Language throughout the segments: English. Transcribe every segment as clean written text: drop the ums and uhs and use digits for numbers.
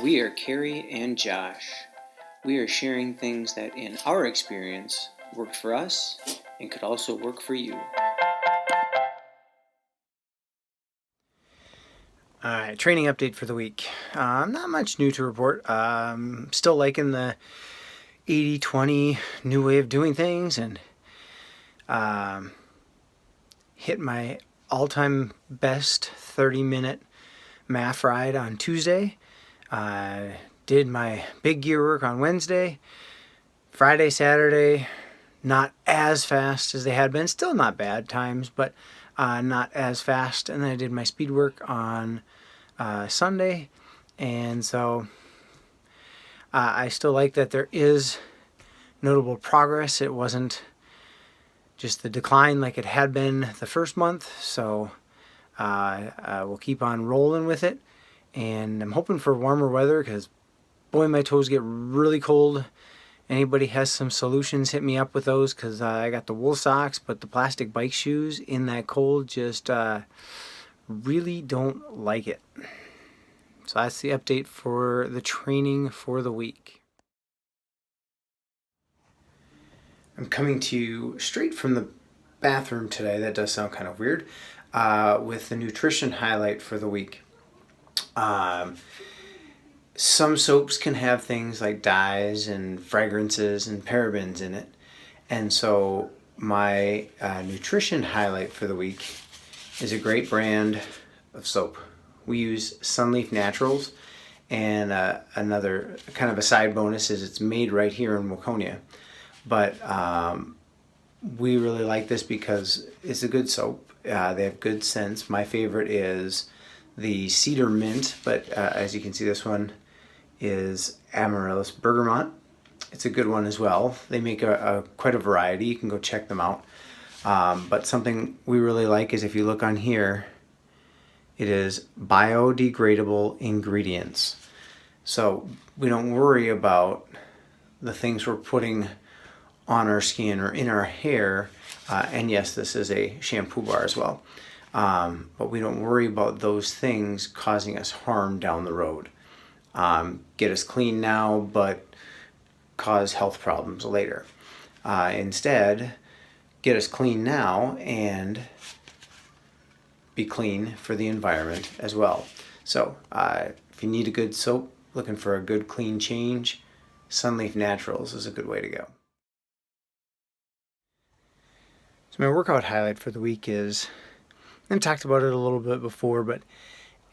We are Carrie and Josh. We are sharing things that, in our experience, worked for us and could also work for you. Alright, training update for the week. Not much new to report. Still liking the 80-20 new way of doing things, and hit my all-time best 30-minute MAF ride on Tuesday. Did my big gear work on Wednesday. Friday, Saturday, not as fast as they had been. Still not bad times, but not as fast. And then I did my speed work on Sunday. And so I still like that there is notable progress. It wasn't just the decline like it had been the first month. So we'll keep on rolling with it. And I'm hoping for warmer weather because, boy, my toes get really cold. Anybody has some solutions, hit me up with those, because I got the wool socks, but the plastic bike shoes in that cold just really don't like it. So that's the update for the training for the week. I'm coming to you straight from the bathroom today. That does sound kind of weird. With the nutrition highlight for the week. Some soaps can have things like dyes and fragrances and parabens in it. And so my nutrition highlight for the week is a great brand of soap. We use Sunleaf Naturals, and another kind of a side bonus is it's made right here in Waconia. But we really like this because it's a good soap. They have good scents. My favorite is the Cedar Mint, but as you can see, this one is Amaryllis Bergamot. It's a good one as well. They make quite a variety. You can go check them out. But something we really like is, if you look on here, it is biodegradable ingredients. So we don't worry about the things we're putting on our skin or in our hair. And yes, this is a shampoo bar as well. But we don't worry about those things causing us harm down the road. Get us clean now, but cause health problems later. Instead, get us clean now and be clean for the environment as well. So if you need a good soap, looking for a good clean change, Sunleaf Naturals is a good way to go. So my workout highlight for the week is, I talked about it a little bit before, but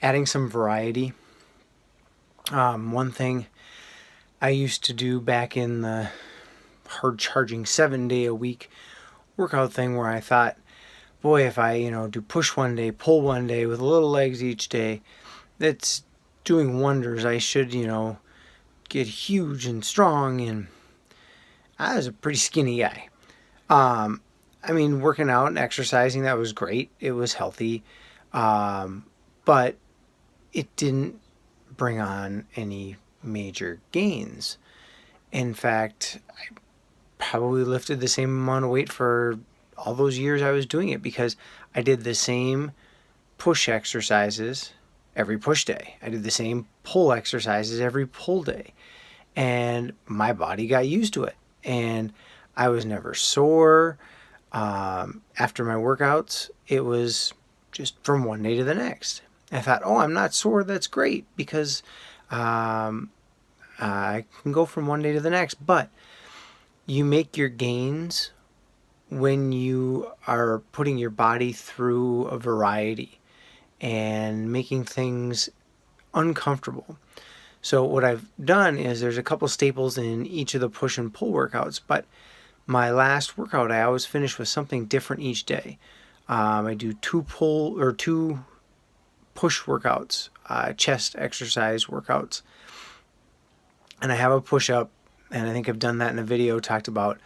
adding some variety. One thing I used to do back in the hard charging 7-day-a-week workout thing, where I thought, boy, if I do push one day, pull one day with little legs each day, that's doing wonders. I should get huge and strong. And I was a pretty skinny guy. Working out and exercising, that was great. It was healthy. But it didn't bring on any major gains. In fact, I probably lifted the same amount of weight for all those years I was doing it, because I did the same push exercises every push day. I did the same pull exercises every pull day. And my body got used to it. And I was never sore. After my workouts, it was just from one day to the next. I thought, I'm not sore. That's great, because I can go from one day to the next. But you make your gains when you are putting your body through a variety and making things uncomfortable. So what I've done is, there's a couple staples in each of the push and pull workouts, but my last workout, I always finish with something different each day. I do two push workouts, chest exercise workouts. And I have a push-up, and I think I've done that in a video, talked about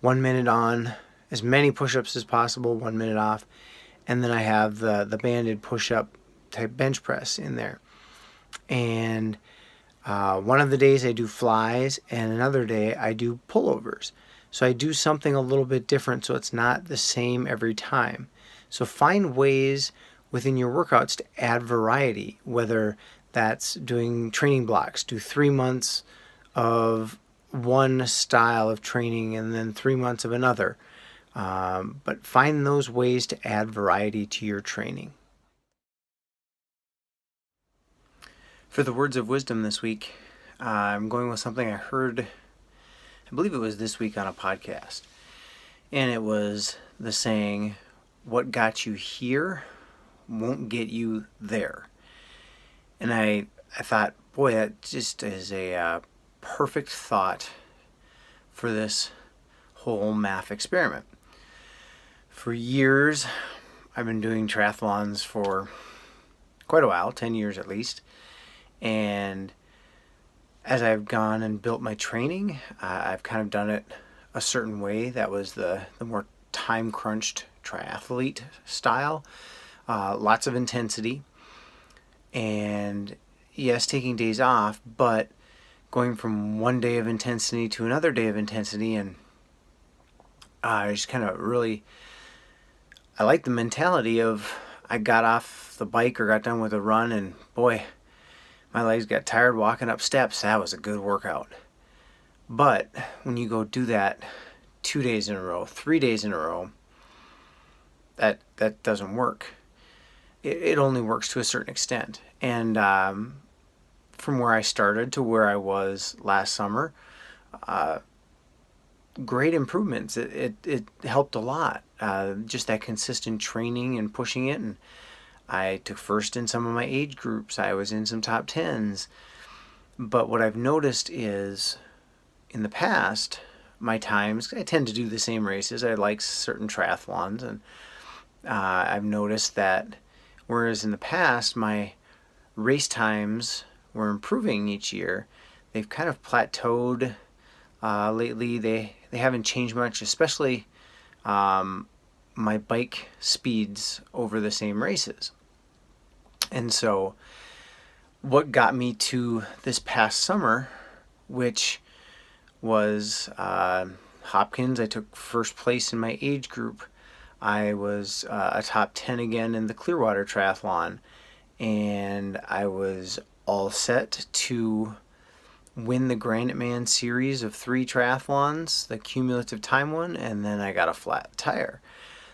1 minute on, as many push-ups as possible, 1 minute off. And then I have the banded push-up type bench press in there. And one of the days I do flies, and another day I do pullovers. So I do something a little bit different, so it's not the same every time. So find ways within your workouts to add variety, whether That's doing training blocks. Do 3 months of one style of training and then 3 months of another. But find those ways to add variety to your training. For the words of wisdom this week, I'm going with something I heard, I believe it was this week on a podcast. And it was the saying, what got you here won't get you there. And I thought, boy, that just is a perfect thought for this whole MAF experiment. For years, I've been doing triathlons for quite a while, 10 years at least. And as I've gone and built my training, I've kind of done it a certain way. That was the more time crunched triathlete style. Lots of intensity. And yes, taking days off, but going from one day of intensity to another day of intensity. And I just kind of really, I like the mentality of I got off the bike or got done with a run and boy, my legs got tired walking up steps. That was a good workout. But when you go do that 2 days in a row, 3 days in a row, that doesn't work. It only works to a certain extent. And from where I started to where I was last summer, great improvements. It helped a lot. Just that consistent training and pushing it. And I took first in some of my age groups. I was in some top 10s. But what I've noticed is in the past, my times, I tend to do the same races. I like certain triathlons. And I've noticed that whereas in the past, my race times were improving each year, they've kind of plateaued lately. They haven't changed much, especially my bike speeds over the same races. And so what got me to this past summer, which was Hopkins, I took first place in my age group. I was a top 10 again in the Clearwater Triathlon, and I was all set to win the Granite Man series of 3 triathlons, the cumulative time one, and then I got a flat tire.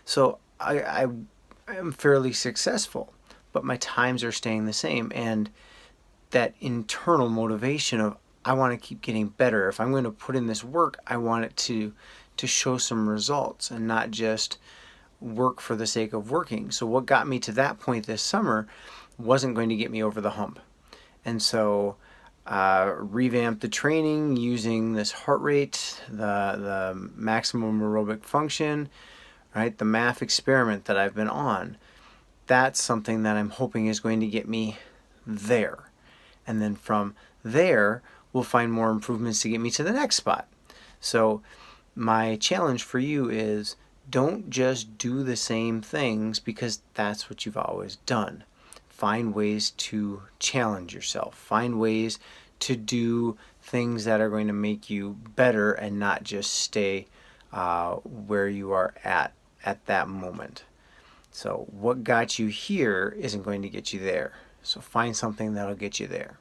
So I am fairly successful, but my times are staying the same, and that internal motivation of I want to keep getting better. If I'm going to put in this work, I want it to show some results and not just work for the sake of working. So what got me to that point this summer wasn't going to get me over the hump. And so revamped the training using this heart rate, the maximum aerobic function, right? The MAF experiment that I've been on. That's something that I'm hoping is going to get me there. And then from there, we'll find more improvements to get me to the next spot. So my challenge for you is don't just do the same things because that's what you've always done. Find ways to challenge yourself. Find ways to do things that are going to make you better and not just stay where you are at that moment. So what got you here isn't going to get you there. So find something that'll get you there.